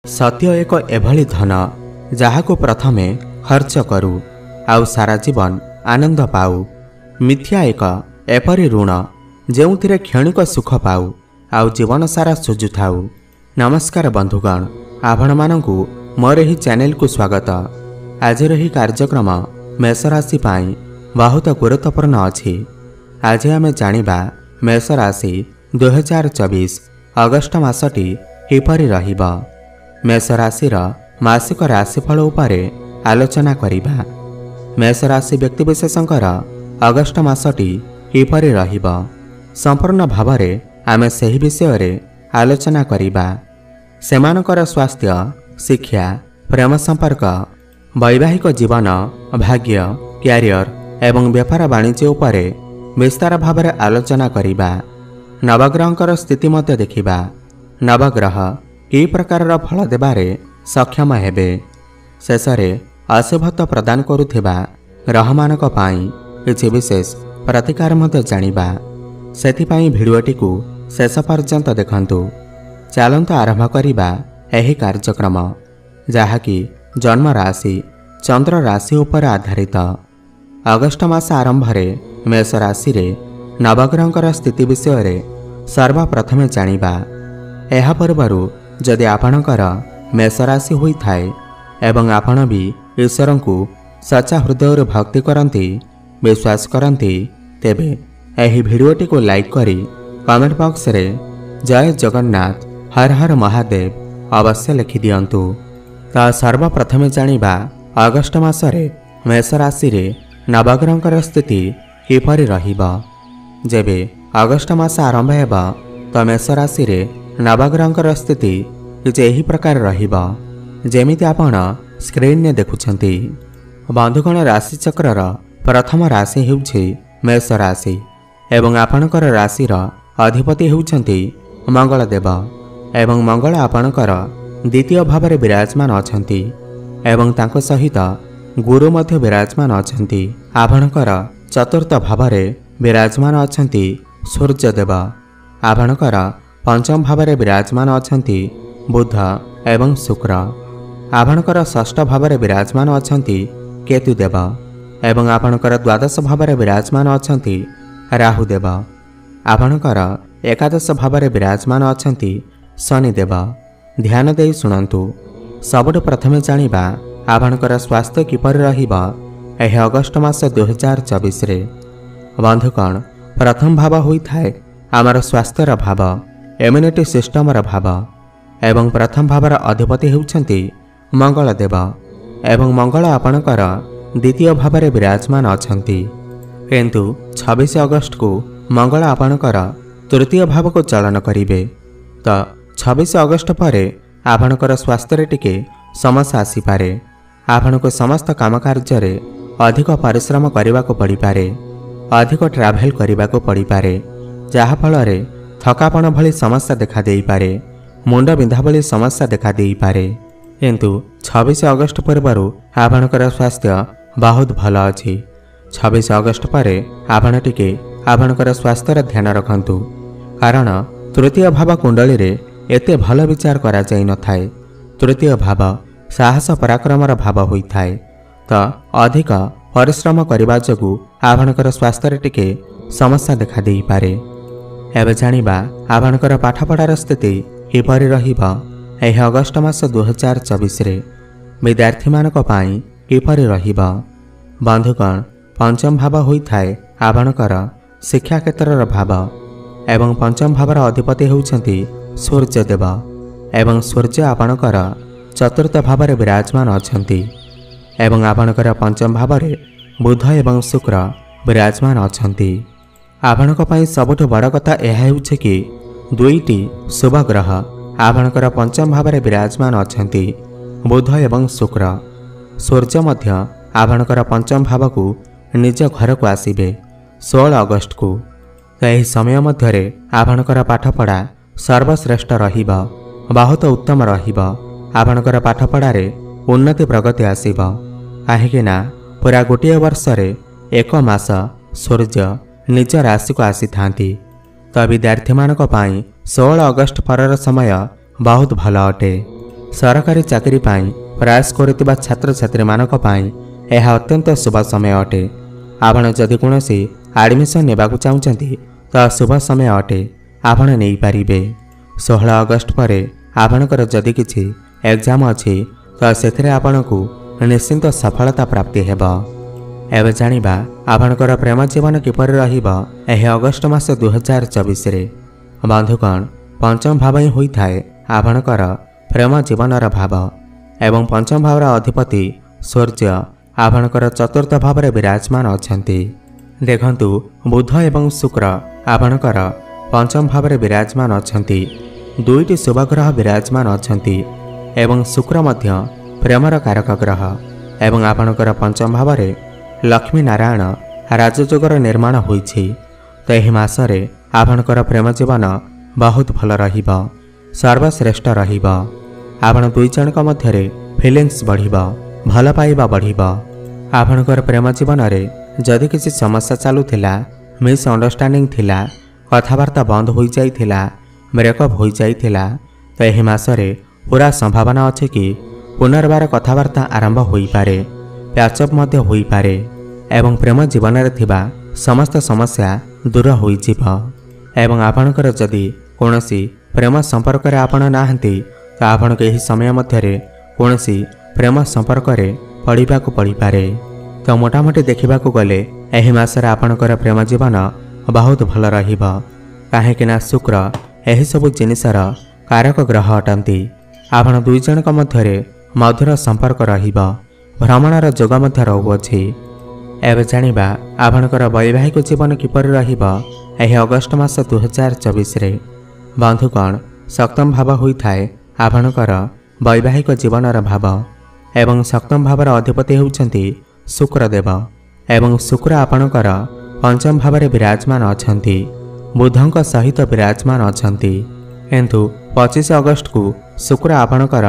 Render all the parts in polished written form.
सत्य एक एभली धन जहाको प्रथमे खर्च करू आउ सारा जीवन आनंद पाऊ। मिथ्या एक एपरी ऋण जेउथिरे क्षणिक सुख पाऊ आउ जीवन सारा सुझुथाऊ। नमस्कार बंधुगण, आपण मानंकु मोर एही चैनल को स्वागत। आज रही कार्यक्रम मेष राशि पाई बहुत गुरुत्वपूर्ण अछि। आज आमे जानिबा मेष राशि 2024 अगस्ट मासटी किपरि रहिबा। मेष राशि मासिक राशिफल उपरे आलोचना करिबा। मेष राशि व्यक्तिविशेषंकर अगस्ट मासटी किपरि रहिबा संपूर्ण भावरे आमे सही विषय रे आलोचना करिबा। सेमानकर स्वास्थ्य, शिक्षा, प्रेम संपर्क, वैवाहिक जीवन, भाग्य, क्यारियर एवं व्यापार वाणिज्य उपरे विस्तार भावरे आलोचना करिबा। नवग्रहंकर स्थिति मध्य देखिबा। नवग्रह कि प्रकार फल देबारे सक्षम हेबे। शेषरे अशुभत्व प्रदान करुथिबा ग्रहमानक पाई किछि विशेष प्रतिकार मध्य जानिबा। सेथिपाई भिडियोटी को शेष पर्यंत देखंतु। चलंतु आरंभ करिबा एही कार्यक्रम जहाँकि जन्म राशि चंद्र राशि उपर आधारित। अगस्ट मास आरंभरे मेष राशि रे नवग्रहंकर स्थिति विषय रे सर्वप्रथमे जानिबा। एहा पूर्वरु जदि आपणकर मेष राशि होई थाए एवं आपण भी ईश्वर को सच्चा हृदय भक्ति करती विश्वास करती तेबे एही भिडियोटी को लाइक करी कमेंट बॉक्स रे जय जगन्नाथ हर हर महादेव अवश्य लिखि दियंतु। ता सर्वप्रथमे जानिबा अगस्ट मासरे मेष राशि रे नवग्रहंकर स्थिति किपरि रहिबा। जेबे अगस्ट मास आरंभ हेबा तो मेष राशि रे नवग्रहंकर स्थिति किछि एही प्रकार रहिबा जेमिति आपण स्क्रीन ने देखुछंती। बंधुगण, राशि चक्रर प्रथम राशि हेउछि मेष राशि एवं आपणकर राशिर अधिपति हेउछंती मंगल देव एवं मंगल आपणकर द्वितीय भावरे विराजमान अछंती एवं तांको सहित गुरु मध्य विराजमान अछंती। आपणकर चतुर्थ भावरे विराजमान अछंती सूर्य देव। आपणकर पंचम भावरे विराजमान अछंती बुध एवं शुक्र। आपणकर षष्ठ भावरे विराजमान अछंती केतु देव एवं आपणकर द्वादश भावरे विराजमान अछंती राहु देव। आपणकर एकादश भावरे विराजमान अछंती शनि देव। ध्यान देई सुनंतु। सबुठ प्रथमे जानिबा आपणकर स्वास्थ्य किपरि रहिबा एही अगस्ट मास 2024 रे। बंधुगण, प्रथम भाव होई थाए आमर स्वास्थ्यर भाव, इम्यूनिटी सिस्टमर भाव एवं प्रथम भावर अधिपति हेउछंती मंगल देव एवं मंगल आपणकर द्वितीय भावरे विराजमान अछंती। किंतु 26 अगस्त को मंगल आपणकर तृतीय भाव को चलन करिवे। तो 26 अगस्त परे आपणकर स्वास्थ्य टिके समस्या आसी पारे। आपणको समस्त काम कार्य रे अधिक परिश्रम करने को पड़ी पारे, अधिक ट्रैवल करने को पड़ी पारे, जहा फल रे थकापन भली समस्या देखा देई पारे, मुंड बिंधा भली समस्या देखा देई पारे। किंतु 26 अगस्त पूर्व आपणकर स्वास्थ्य बहुत भल अछि। 26 अगस्त पर आपण टिके आपणकर स्वास्थ्यर ध्यान रखंतु, कारण तृतीय भाव कुंडली रे एते भल विचार करा जाई न थाए। तृतीय भाव साहस पराक्रमर भाव होई थाए। तो अधिक परिश्रम करबा जोगु आपणकर स्वास्थ्य टिके समस्या देखा देई पारे। एबे जानिबा आपणकर पाठपढ़ार स्थिति किपरि रहिबा एही अगस्ट मास 2024 रे विद्यार्थी मानक पाई किपरि रहिबा। बंधुगण, पंचम भाव होई थाए आपणकर शिक्षा क्षेत्रर भाव एवं पंचम भावर अधिपति हेउछंती सूर्य देव एवं सूर्य आपणकर चतुर्थ भावरे विराजमान अछंती एवं आपणकर पंचम भावरे बुध एवं शुक्र विराजमान अछंती। आपणक पाई सबुठ बड़ कथा यह हेउछे कि दुईटी शुभ ग्रह आपणकर पंचम भावरे विराजमान अछंती बुध एवं शुक्र। सूर्य मध्य आपणकर पंचम भाव को निज घर को आसीबे 16 अगस्त को। एही समय मध्यरे आपणकर पाठपढ़ा सर्वश्रेष्ठ रहिबा, बहुत उत्तम रहिबा। आपणकर पाठपढ़ारे उन्नति प्रगति आसीबा। काहेकिना पूरा गोटे वर्ष रे 1 मास सूर्य निज राशि को आसी थांती। तो विद्यार्थी मानक पाई 16 अगस्त परर समय बहुत भल अटे। सरकारी चाकरी पाई प्रयास करुवा छात्र छात्री मानक पाई यह अत्यंत शुभ समय अटे। आपण जदि कौनसी एडमिशन नेबाकु चाहुचंती तो शुभ समय अटे, आपण नहीं पारिबे। 16 अगस्त पर आपणकर जदि किछि एग्जाम अछि तो सेथिरे आपणकु निश्चिंत सफलता प्राप्ति हेबा। एबे जानिबा आपणकर प्रेम जीवन किपर रहिबा एह अगस्त मास 2024 रे। बंधुगण, पंचम भाव ही होइथाए आपणकर प्रेम जीवनर भाव एवं पंचम भावर अधिपति सूर्य आपणकर चतुर्थ भाव विराजमान अछंती। देखंतु बुध एवं शुक्र आपणकर पंचम भाव विराजमान अछंती। दुईटी शुभ ग्रह विराजमान अछंती एवं शुक्र मध्य प्रेमर कारक ग्रह एवं आपणकर पंचम भाव लक्ष्मी नारायण राजयोगर निर्माण होइछि। तो यह मासरे आपणकर प्रेम जीवन बहुत भल रहिबा, सर्वश्रेष्ठ रहिबा। आपण दुई जनक मध्यरे फिलिंग्स बढ़िबा, भल पाइबा बढ़िबा। आपणकर प्रेम जीवन रे जदि किसी समस्या चालुथिला, मिस अंडरस्टैंडिंग थिला, कथावार्ता बंद हो जाइथिला, ब्रेकअप हो जाइथिला, तो यह मासरे पूरा संभावना अछि कि पुनर्बार कथावार्ता आरंभ होई पारे, पैचअप मध्य होई पारे एवं प्रेम जीवन रे थिबा समस्त समस्या दूर होई जिबा। एवं आपणकर जदि कोनोसी प्रेम संपर्क रे आपण नाहंती तो आपण के ही समय मध्यरे कोनोसी प्रेम संपर्क रे पड़िबाकु पड़ी पारे। तो मोटामोटी देखिबाकु गले एही मासरे आपणकर प्रेम जीवन बहुत भल रहिबा, काहेकिना शुक्र एही सब जिनिसर कारक ग्रह अटंती। आपण दुई जनक मध्यरे मधुर संपर्क रहिबा, भ्रमणर जोग मध्य रहुअछि। एबे जानिबा आपणकर वैवाहिक जीवन किपर रहिबा एही अगस्त मास 2024 रे। बंधुगण, सप्तम भाव होइथाए आपणकर वैवाहिक जीवनर भाव एवं सप्तम भावर अधिपति होउछंती शुक्रदेव एवं शुक्र आपणकर पंचम भाव विराजमान अछंती, बुधंक सहित विराजमान अछंती। किंतु 25 अगस्त को शुक्र आपणकर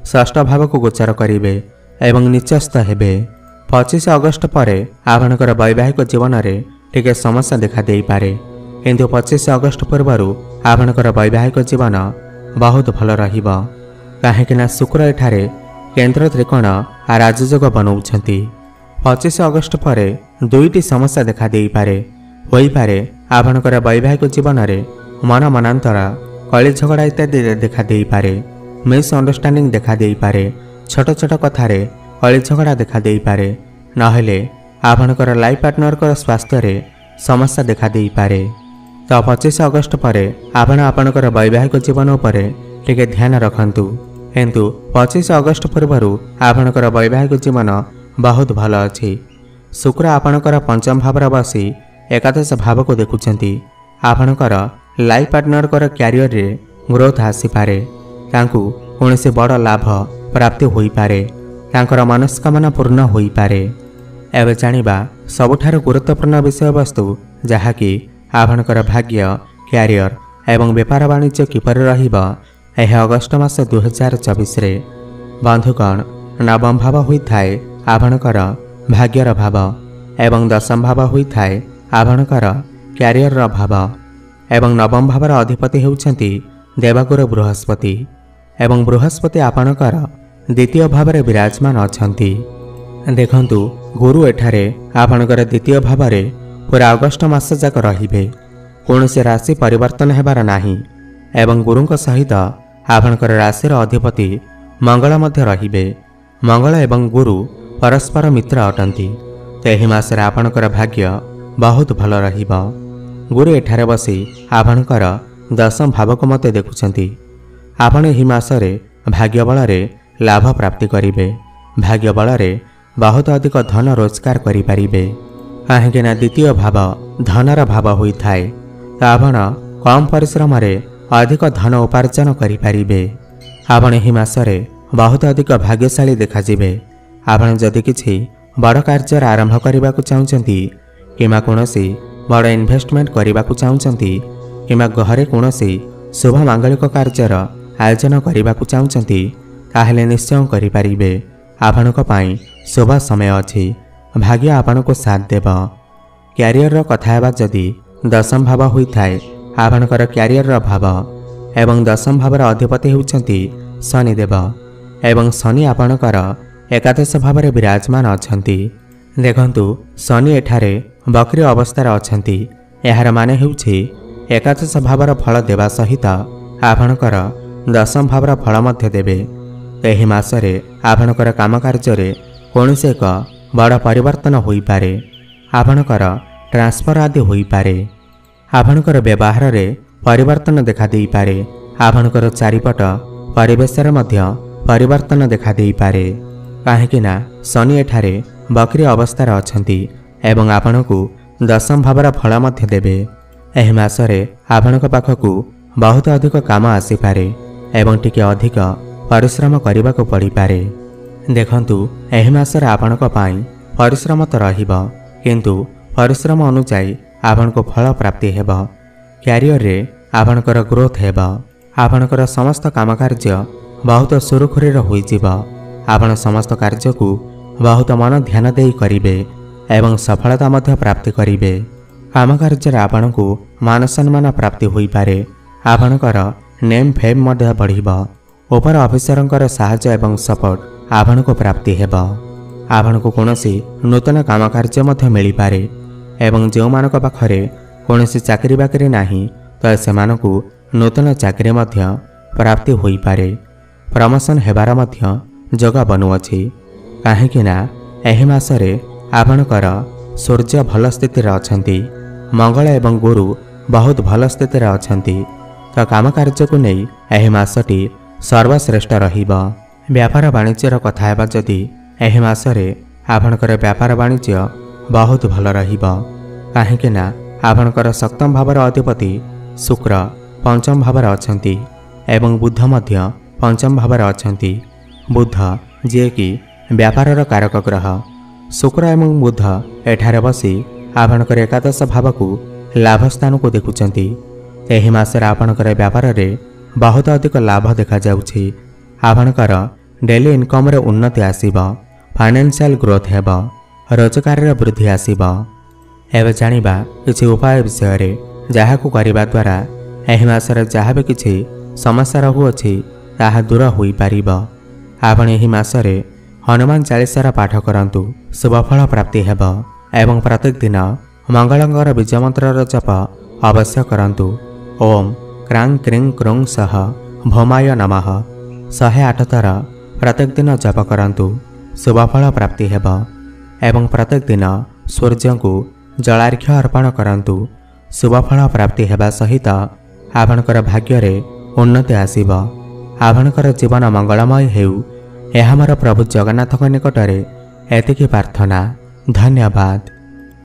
षष्ठ भाव को गोचर करिवे एवं निचस्थ हेबे। 25 अगस्त पर आपणकर वैवाहिक जीवन में टिके समस्या देखा दे पारे, किंतु 25 अगस्त पूर्व आपणकर वैवाहिक जीवन बहुत भल रहिबा, काहेकिना शुक्र एठारे केंद्र त्रिकोण राजयोग बनाउछंती। 25 अगस्त पर दुईटी समस्या देखा दे पारे, होई पारे आपणकर वैवाहिक जीवन में मन मनांतर, कली झगड़ा इत्यादि देखा दे पारे, मिस अंडरस्टैंडिंग देखा दे पारे, छोट छोट कथारे कली झगड़ा देखा दे पारे, नहेले आपणकर लाइफ पार्टनर को स्वास्थ्य रे समस्या देखा दे पारे। तो 25 अगस्त पर आपण आपणकर वैवाहिक जीवन उपर टिके ध्यान रखंतु, किंतु 25 अगस्त पूर्व आपणकर वैवाहिक जीवन बहुत भल अछि। शुक्र आपणकर पंचम भाव बसी एकादश भाव को देखुछंती। आपणकर लाइफ पार्टनर को क्यारियर रे ग्रोथ आसी पारे, तांकु कोनोसी बड़ लाभ प्राप्ति होई पारे, तांकर मनस्कामना पूर्ण होई पारे। एबे जानिबा सबुठारु गुरुत्वपूर्ण विषय वस्तु जहाँकि आपणकर भाग्य, क्यारियर एवं व्यापार वाणिज्य किपर रहिबा एह अगस्त मास 2024 रे। बंधुगण, नवम भाव होइथाए आपणकर भाग्यर भाव एवं दशम भाव होइथाए आपणकर क्यारियर भाव एवं नवम भावर अधिपति हेउछंती देवगुरु बृहस्पति एवं बृहस्पति आपणकर द्वितीय भाव विराजमान अछंती। देखंतु गुरु एठारे आपणकर द्वितीय भाव पूरा अगस्त मास जाक रहिबे, कौनसी राशि परिवर्तन हेबार नाही एवं गुरुंक सहित आपणकर राशिर अधिपति मंगल मध्य रहिबे। मंगल एवं गुरु परस्पर मित्र अटंती। तो एही मासरे आपणकर भाग्य बहुत भल रहिबा। गुरु एठारे बसी आपणकर दशम भाव को मते देखुछंती। आपण एही मासरे भाग्य बलरे लाभ प्राप्ति करिवे, भाग्य बलरे बहुत अधिक धन रोजगार करि परिबे, काहेकिना द्वितीय भाव धनर भाव होइथाए। तो आपण कम परिश्रम रे अधिक धन उपार्जन करि परिबे। आपण एही मासरे बहुत अधिक भाग्यशाली देखाजिबे। आपण जदि किछि बड़ कार्य आरंभ करबाकू चाहुचंती, किमा कोनोसी बड़ इन्वेस्टमेंट करबाकू चाहुचंती, किमा घरे कोनोसी शुभ मांगलिक कार्यर आयोजन करबाकू चाहुचंती, ताहेले निश्चय करि परिबे। आपणक पई शुभ समय अछि, भाग्य आपणको साथ देब। क्यारियर रो कथा हेबा जदि दशम भाव होइथाए आपणकर क्यारियर रो भाव एवं दशम भावर अधिपति हेउछंती शनिदेव एवं शनि आपणकर एकादश भाव में विराजमान अच्छा। देखु शनि एठारे बक्री अवस्थार अच्छा। यार माने होउछि एकादश भावर फल देवा सहित आपणकर दशम भावर फल मध्य देवे। एही मासरे आपणकर काम कार्य कौनसी एक बड़ परिवर्तन होई पारे। आपणकर ट्रांसफर आदि होई पारे। आपणकर व्यवहार रे परिवर्तन देखा देई पारे। आपणकर चारिपट परिवेश मध्य परिवर्तन देखा देई पारे। काहेकि ना शनि एठारे बक्री अवस्थार अछंती एवं आपणकु दशम भावर फल मध्य देवे। एही मासरे आपणक पाखकु बहुत अधिक काम आसी पारे एवं टिके अधिक परिश्रम करने को पड़ी पारे। देखंतु एही मासरे आपणक पाई परिश्रम तो रहिबो किंतु परिश्रम अनुसार आपनको फल प्राप्ति हेब। क्यारियर रे आपणकर ग्रोथ हेब। आपणकर समस्त काम कार्य बहुत सुरुखुरी होई जिवो। आपण समस्त कार्य को बहुत मन ध्यान देई करिवे एवं सफलता मध्य प्राप्ति करिवे। काम कार्य आपणको मान सम्मान प्राप्ति होई पारे। आपणकर नेम फेम मध्य बढ़िबो। ओपर ऑफिसरंकर सहायता एवं सपोर्ट आपणको प्राप्ति हेब। आपणको कोनोसी नूतन काम कार्य मध्य मिली पारे एवं जो मानक पाखरे कोनोसी चाकरी बाकरी नाही तो सेमानकु नूतन चाकरी मध्य प्राप्ति होई पारे। प्रमोशन हेबार मध्य जगह बनुअछि। काहेकि ना एही मासरे आपणकर सूर्य भल स्थिति रे अछंती। मंगल एवं गुरु बहुत भल स्थिति रे अछंती। तो काम कार्य को नहीं एही मासटी सर्वश्रेष्ठ रहिबो। व्यापार वाणिज्य कथा हेबा जदि एही मासरे आपणकर व्यापार वाणिज्य बहुत भल रहिबो। काहेकि ना आपणकर सप्तम भावर अधिपति शुक्र पंचम भावर अछंती एवं बुध मध्य पंचम भावर अछंती। बुध जे कि व्यापारर कारक ग्रह। शुक्र एवं बुध एठारे बसी आपणकर एकादश भाव को लाभ स्थान को देखुचंती। एही मासरे आपणकर व्यापार रे बहुत अधिक लाभ देखा जाउछि। आपणकर डेली इनकम रे उन्नति आसीबो। फाइनेंशियल ग्रोथ हेबो। रोजगार रे वृद्धि आसीबो। एबे जानिबा किछि उपाय विषय रे जाहाकु करिबा द्वारा एही मासरे जहाँ भी किछि समस्या रहुअछि ताहा दूर होई पारिबो। आपण एही मासरे हनुमान चालीसार पाठ करंतु शुभफल प्राप्ति हेबो एवं प्रत्येक दिन मंगलंकर बीज मंत्रर जप अवश्य करंतु। ओम क्रां क्रीं क्रूं सह भौमाय नमः 108 थर प्रत्येक दिन जप करंतु। शुभफल प्राप्ति हेबो एवं प्रत्येक दिन सूर्य को जलार्घ्य अर्पण करंतु। शुभफल प्राप्ति हेबा सहित आपणकर भाग्य रे उन्नति आसीबो। आपणकर जीवन मंगलमय हेउ एहा मोर प्रभु जगन्नाथ निकटरे एतिकी प्रार्थना। धन्यवाद।